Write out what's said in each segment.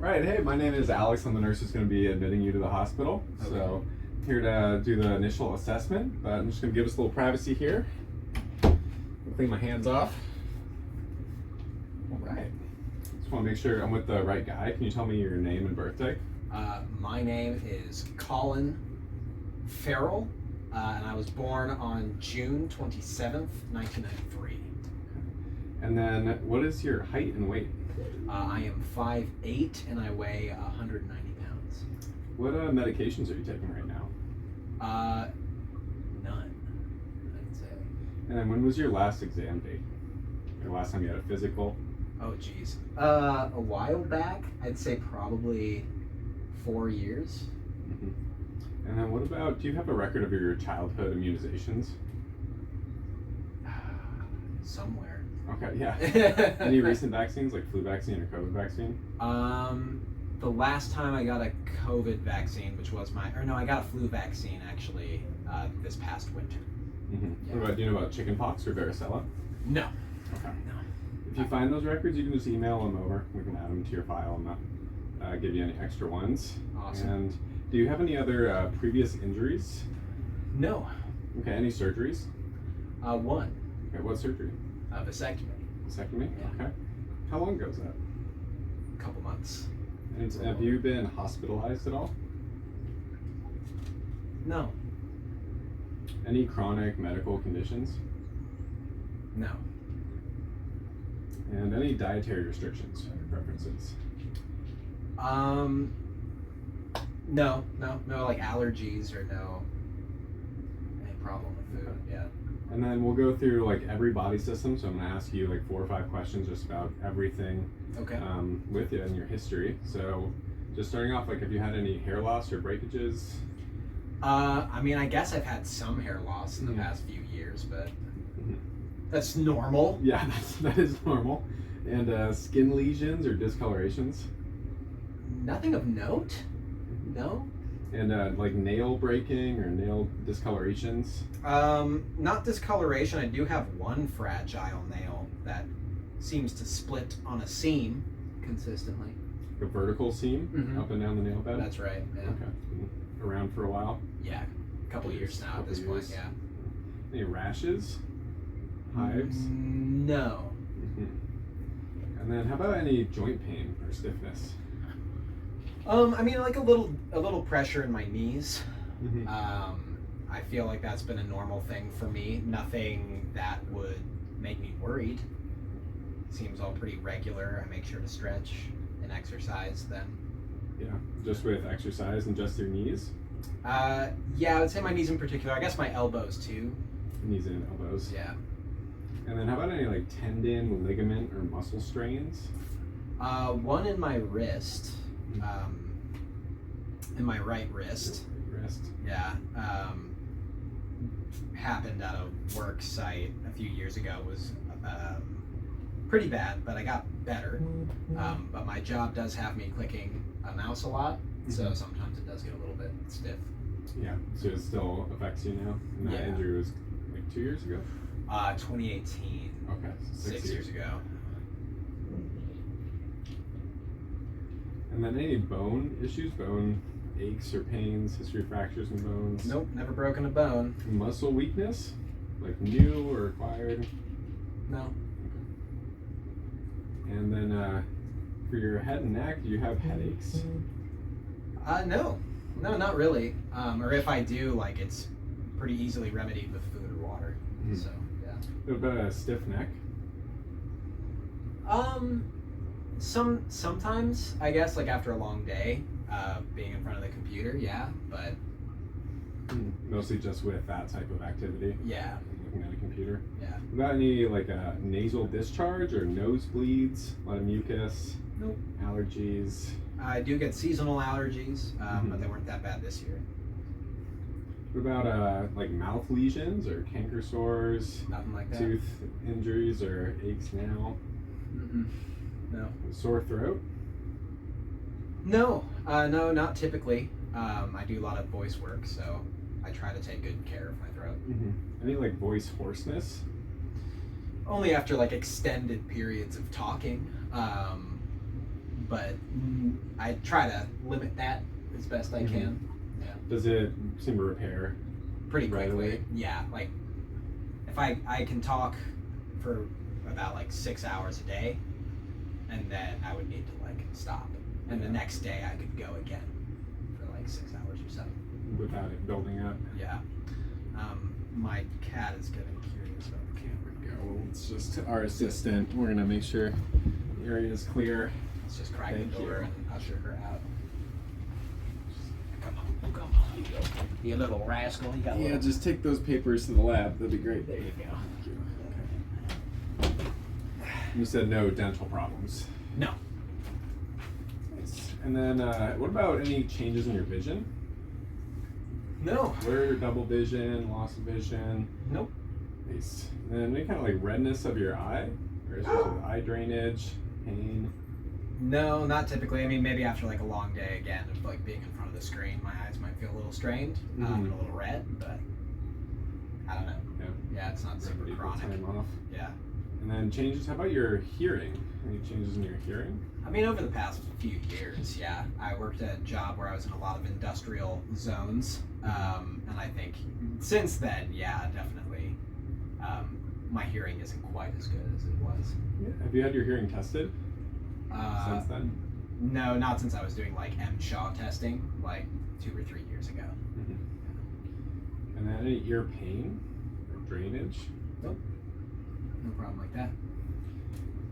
Right, hey, my name is Alex. I'm the nurse who's going to be admitting you to the hospital. Okay. So, here to do the initial assessment, but I'm just going to give us a little privacy here. Clean my hands off. All right. Just want to make sure I'm with the right guy. Can you tell me your name and birthday? My name is Colin Farrell, and I was born on June 27th, 1993. And then, what is your height and weight? I am 5'8", and I weigh 190 pounds. What medications are you taking right now? None, I'd say. And then, when was your last exam date? Your last time you had a physical? Oh, geez. A while back, I'd say probably 4 years. Mm-hmm. And then, what about, do you have a record of your childhood immunizations? Somewhere. Okay, yeah. Any recent vaccines, like flu vaccine or COVID vaccine? The last time I got a COVID vaccine, I got a flu vaccine actually this past winter. Mm-hmm. Yeah. What about, do you know about chickenpox or varicella? No. Okay. No. If you find those records, you can just email them over. We can add them to your file and not give you any extra ones. Awesome. And do you have any other previous injuries? No. Okay, any surgeries? One. Okay, what surgery? Vasectomy. Vasectomy? Yeah. Okay. How long ago was that? A couple months. And have you been hospitalized at all? No. Any chronic medical conditions? No. And any dietary restrictions or preferences? No, like allergies or no any problem with food. Yeah. And then we'll go through like every body system. So I'm going to ask you like 4 or 5 questions just about everything Okay. with you and your history. So just starting off, like, have you had any hair loss or breakages? I guess I've had some hair loss in the past few years, but that's normal. Yeah, that is normal. And skin lesions or discolorations? Nothing of note. No. And like nail breaking or nail discolorations? Not discoloration. I do have one fragile nail that seems to split on a seam consistently. A vertical seam up and down the nail bed? That's right. Yeah. Okay. Been around for a while? Yeah. A couple years now at this point. Yeah. Any rashes? Hives? No. And then how about any joint pain or stiffness? Like a little pressure in my knees. Mm-hmm. I feel like that's been a normal thing for me. Nothing that would make me worried. Seems all pretty regular. I make sure to stretch and exercise then. Yeah, just with exercise and just your knees? Yeah, I would say my knees in particular. I guess my elbows too. Knees and elbows. Yeah. And then how about any like tendon, ligament, or muscle strains? One in my wrist. In my right wrist. Wrist. Yeah. Happened at a work site a few years ago. Was pretty bad, but I got better. But my job does have me clicking a mouse a lot, so sometimes it does get a little bit stiff. Yeah, so it still affects you now? And that injury was like 2 years ago? 2018. Okay, so 6 years ago. And then any bone issues, bone aches or pains, history of fractures in bones? Nope, never broken a bone. Muscle weakness, like new or acquired? No. And then for your head and neck, do you have headaches? No, not really. Or if I do, like it's pretty easily remedied with food or water. So yeah. What about a stiff neck? Sometimes I guess like after a long day, being in front of the computer, yeah, but Mostly just with that type of activity? yeah, Looking at a computer? yeah. What about any like nasal discharge or nosebleeds, a lot of mucus, Nope. allergies? I do get seasonal allergies, but they weren't that bad this year. What about like mouth lesions or canker sores, Nothing like that. tooth injuries or aches now? No. Sore throat? No, not typically. I do a lot of voice work, so I try to take good care of my throat. Any like voice hoarseness? Only after like extended periods of talking. but I try to limit that as best I can. Yeah. Does it seem to repair Pretty right quickly. away? Yeah, like if I can talk for about like 6 hours a day, and then I would need to like stop, and the next day I could go again for like 6 hours or so without it building up? Yeah. My cat is getting curious about the camera. Go. It's just our assistant. We're gonna make sure the area is clear. Let's just crack Thank the door you. and usher her out. Come on, you go. You little rascal. You got Yeah, little... just take those papers to the lab. That'd be great. There you go. You said no dental problems. No. Nice. And then, what about any changes in your vision? No. Blur, double vision, loss of vision? Nope. Nice. And then any kind of like redness of your eye? Or is it eye drainage, pain? No, not typically. I mean, maybe after like a long day again of like being in front of the screen, my eyes might feel a little strained and a little red, but I don't know. Yeah. Yeah, it's not super Ready for chronic. time off. Yeah. And then changes. How about your hearing? Any changes in your hearing? I mean, over the past few years, yeah. I worked at a job where I was in a lot of industrial zones, and I think since then, yeah, definitely, my hearing isn't quite as good as it was. Yeah. Have you had your hearing tested since then? No, not since I was doing like M-Shaw testing, like 2 or 3 years ago. Mm-hmm. And then any ear pain or drainage? Nope. No problem like that.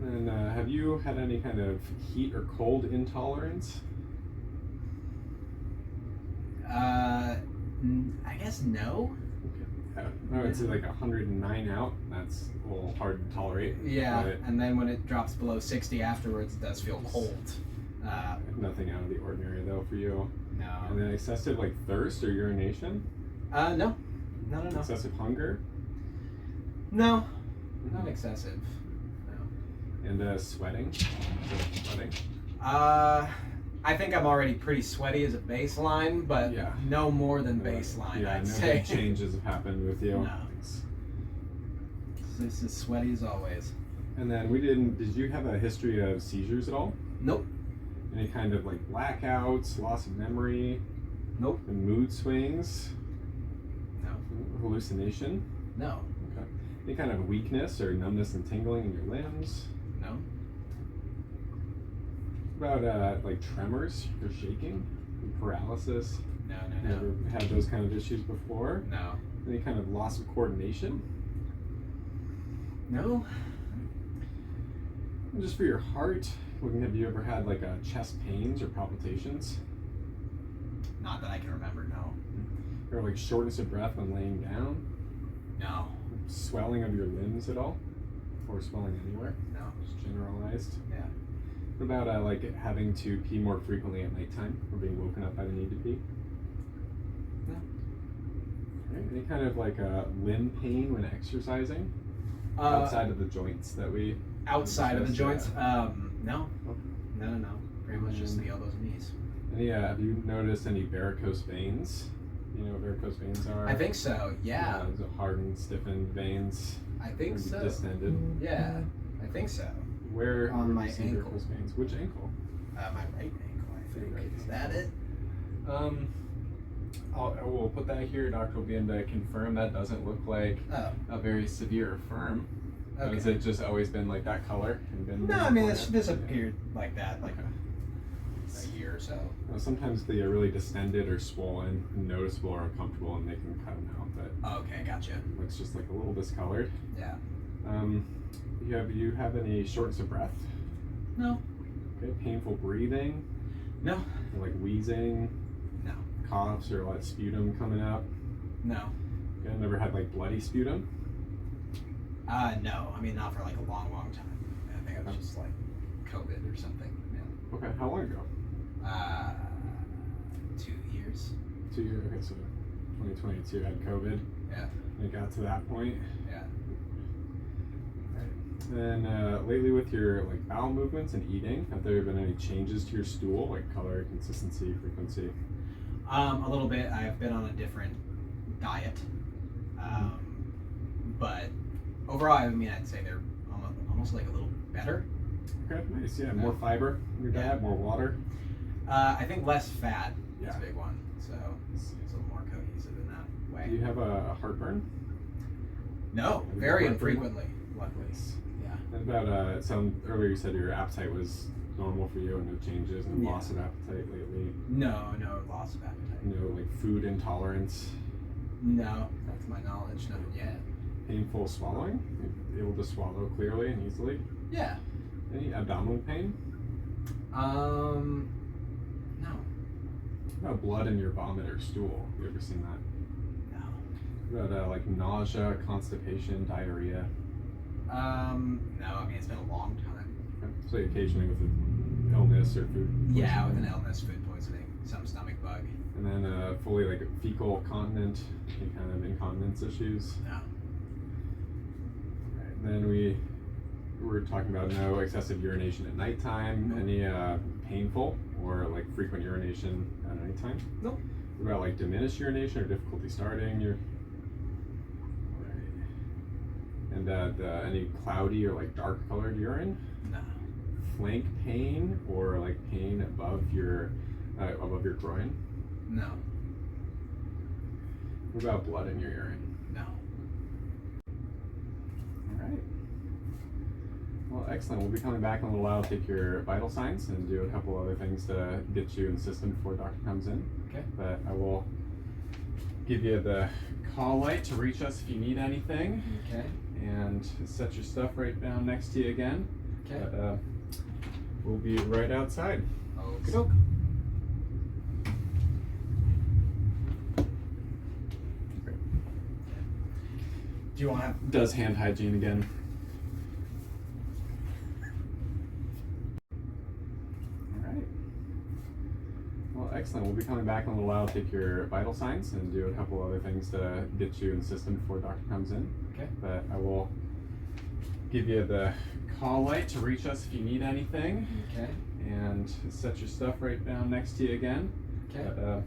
And have you had any kind of heat or cold intolerance? I guess no. Okay. No, it's like 109 out. That's a little hard to tolerate. Yeah, But and then when it drops below 60 afterwards, it does feel cold. nothing out of the ordinary though for you. No. And then excessive like thirst or urination? No. No. Excessive hunger? No. Not excessive. No. And sweating? So sweating? I think I'm already pretty sweaty as a baseline, but Yeah. no more than baseline, Yeah, I'd no say. big changes have happened with you. No. This is sweaty as always. And then did you have a history of seizures at all? Nope. Any kind of like blackouts, loss of memory, Nope. and mood swings, No. hallucination? No. Okay. Any kind of weakness or numbness and tingling in your limbs? No. What about like tremors or shaking, paralysis? No. Never had those kind of issues before? No. Any kind of loss of coordination? No. And just for your heart, have you ever had like chest pains or palpitations? Not that I can remember, no. Or like shortness of breath when laying down? No. Swelling of your limbs at all? Or swelling anywhere? No. Just generalized? Yeah. What about like having to pee more frequently at nighttime or being woken up by the need to pee? No. Right. Any kind of like limb pain when exercising? Outside of the joints that we... Outside of the joints? No. Oh. No. Pretty much just the elbows and knees. Any, have you noticed any varicose veins? You know what varicose veins are? I think so, yeah. So hardened, stiffened veins. I think so. Distended. Yeah, I think so. Where On where my do you see ankle. varicose veins? Which ankle? My right ankle, I think. Right Is that it? We'll put that here. Doctor will be able to confirm that doesn't look like Oh. a very severe firm. Okay. Has it just always been like that color? And been No, I mean, before it's that? disappeared like that, like Okay. a year or so. Well, sometimes they are really distended or swollen, and noticeable or uncomfortable, and they can cut them out. But Okay, gotcha. it looks just like a little discolored. Yeah. You have any shortness of breath? No. Okay, painful breathing, No. or like wheezing, No. coughs, or like sputum coming up. No. Okay, never had like bloody sputum. No. I mean, not for like a long, long time. I think it was just like COVID or something. Yeah. Okay, how long ago? 2 years. 2 years. Okay, so 2022 had COVID. Yeah. And it got to that point. Yeah. And then lately with your like bowel movements and eating, have there been any changes to your stool, like color, consistency, frequency? A little bit. I've been on a different diet, but overall, I mean, I'd say they're almost like a little better. Okay, nice. Yeah, more fiber in your diet, more water. I think less fat is Yeah. a big one, so it's a little more cohesive in that way. Do you have a heartburn? No, Have you very got heartburn? infrequently, luckily. Nice. Yeah. And about earlier you said your appetite was normal for you and no changes and Yeah. loss of appetite lately. No loss of appetite. No like food intolerance. No, to my knowledge, nothing yet. Painful swallowing. You're able to swallow clearly and easily. Yeah. Any abdominal pain? No. What about blood in your vomit or stool? Have you ever seen that? No. What about like nausea, constipation, diarrhea? No, I mean, it's been a long time. Okay. So occasionally with an illness or food Yeah, poisoning. with an illness, food poisoning, some stomach bug. And then fully like fecal continent, any kind of incontinence issues. No. Right. And then we were talking about no excessive urination at nighttime. Any painful or like frequent urination at nighttime? Nope. What about like diminished urination or difficulty starting your? Right. And any cloudy or like dark colored urine? No. Flank pain or like pain above your groin? No. What about blood in your urine? No. All right. Well, excellent. We'll be coming back in a little while, take your vital signs, and do a couple other things to get you in the system before doctor comes in. Okay. But I will give you the call light to reach us if you need anything, Okay. and set your stuff right down next to you again. Okay. But we'll be right outside. Okey-doke. Do you want to have... Does hand hygiene again. All right. Well, excellent. We'll be coming back in a little while, take your vital signs, and do a couple other things to get you in the system before doctor comes in. Okay. But I will give you the call light to reach us if you need anything, Okay. and set your stuff right down next to you again. Okay. But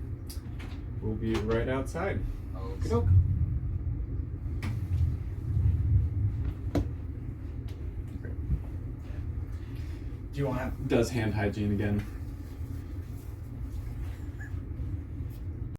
we'll be right outside. Okey-doke. Do you want to have... Does hand hygiene again.